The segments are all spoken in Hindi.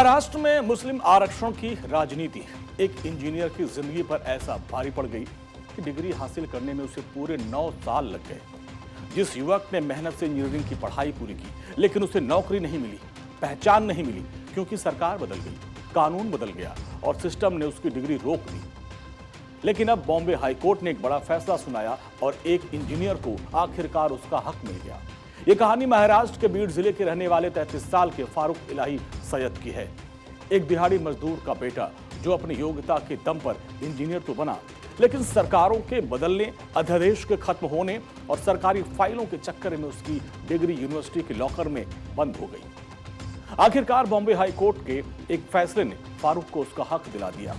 महाराष्ट्र में मुस्लिम आरक्षण की राजनीति एक इंजीनियर की जिंदगी पर ऐसा भारी पड़ गई कि डिग्री हासिल करने में उसे पूरे 9 साल लग गए। जिस युवक ने मेहनत से इंजीनियरिंग की पढ़ाई पूरी की लेकिन उसे नौकरी नहीं मिली, पहचान नहीं मिली क्योंकि सरकार बदल गई, कानून बदल गया और सिस्टम ने उसकी डिग्री रोक दी। लेकिन अब बॉम्बे हाईकोर्ट ने एक बड़ा फैसला सुनाया और एक इंजीनियर को आखिरकार उसका हक मिल गया। ये कहानी महाराष्ट्र के बीड जिले के रहने वाले 33 साल के फारूक इलाही सैयद की है। एक दिहाड़ी मजदूर का बेटा जो अपनी योग्यता के दम पर इंजीनियर तो बना, लेकिन सरकारों के बदलने, अध्यादेश के खत्म होने और सरकारी फाइलों के चक्कर में उसकी डिग्री यूनिवर्सिटी के लॉकर में बंद हो गई। आखिरकार बॉम्बे हाईकोर्ट के एक फैसले ने फारूक को उसका हक दिला दिया।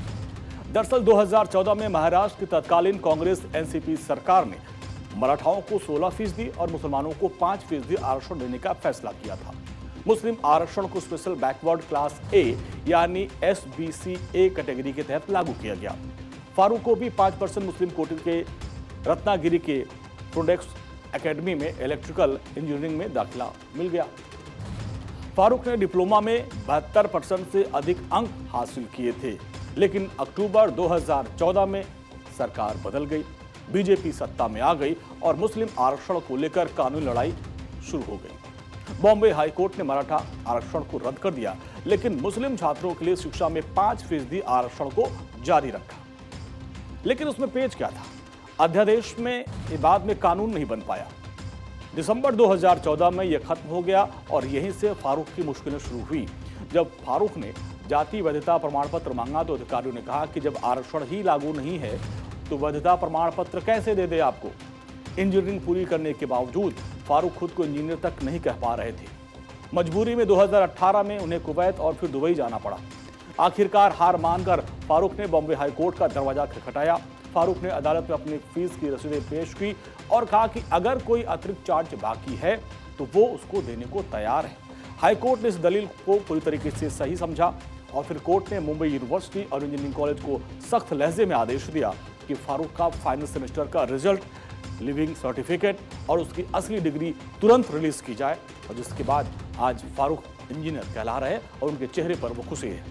दरअसल 2014 में महाराष्ट्र की तत्कालीन कांग्रेस एनसीपी सरकार ने मराठाओं को 16% और मुसलमानों को 5% आरक्षण देने का फैसला किया था। मुस्लिम आरक्षण को स्पेशल बैकवर्ड क्लास ए यानी SBC ए कैटेगरी के तहत लागू किया गया। फारूक को भी 5% मुस्लिम कोटे के रत्नागिरी के प्रोडेक्स एकेडमी में इलेक्ट्रिकल इंजीनियरिंग में दाखिला मिल गया। फारूक ने डिप्लोमा में 72% से अधिक अंक हासिल किए थे, लेकिन अक्टूबर 2014 में सरकार बदल गई, बीजेपी सत्ता में आ गई और मुस्लिम आरक्षण को लेकर कानूनी लड़ाई शुरू हो गई। बॉम्बे हाईकोर्ट ने मराठा आरक्षण को रद्द कर दिया, लेकिन मुस्लिम छात्रों के लिए शिक्षा में 5% आरक्षण को जारी रखा। लेकिन उसमें पेच क्या था? अध्यादेश में बाद में कानून नहीं बन पाया। दिसंबर 2014 में यह खत्म हो गया और यहीं से फारूक की मुश्किलें शुरू हुई। जब फारूक ने जाति वैधता प्रमाण पत्र मांगा तो अधिकारियों ने कहा कि जब आरक्षण ही लागू नहीं है तो वैधता प्रमाण पत्र कैसे दे दे आपको। इंजीनियरिंग पूरी करने के बावजूद फारूक खुद को इंजीनियर तक नहीं कह पा रहे थे। मजबूरी में 2018 में उन्हें कुवैत और फिर दुबई जाना पड़ा। आखिरकार हार मानकर फारूक ने बॉम्बे हाईकोर्ट का दरवाजा खटखटाया। फारूक ने अदालत में अपनी फीस की रसीदें पेश की और कहा कि अगर कोई अतिरिक्त चार्ज बाकी है तो वो उसको देने को तैयार है। हाईकोर्ट ने इस दलील को पूरी तरीके से सही समझा और फिर कोर्ट ने मुंबई यूनिवर्सिटी और इंजीनियरिंग कॉलेज को सख्त लहजे में आदेश दिया कि फारूक का फाइनल सेमेस्टर का रिजल्ट, लिविंग सर्टिफिकेट और उसकी असली डिग्री तुरंत रिलीज की जाए। और जिसके बाद आज फारूक इंजीनियर कहला रहे और उनके चेहरे पर वो खुशी है।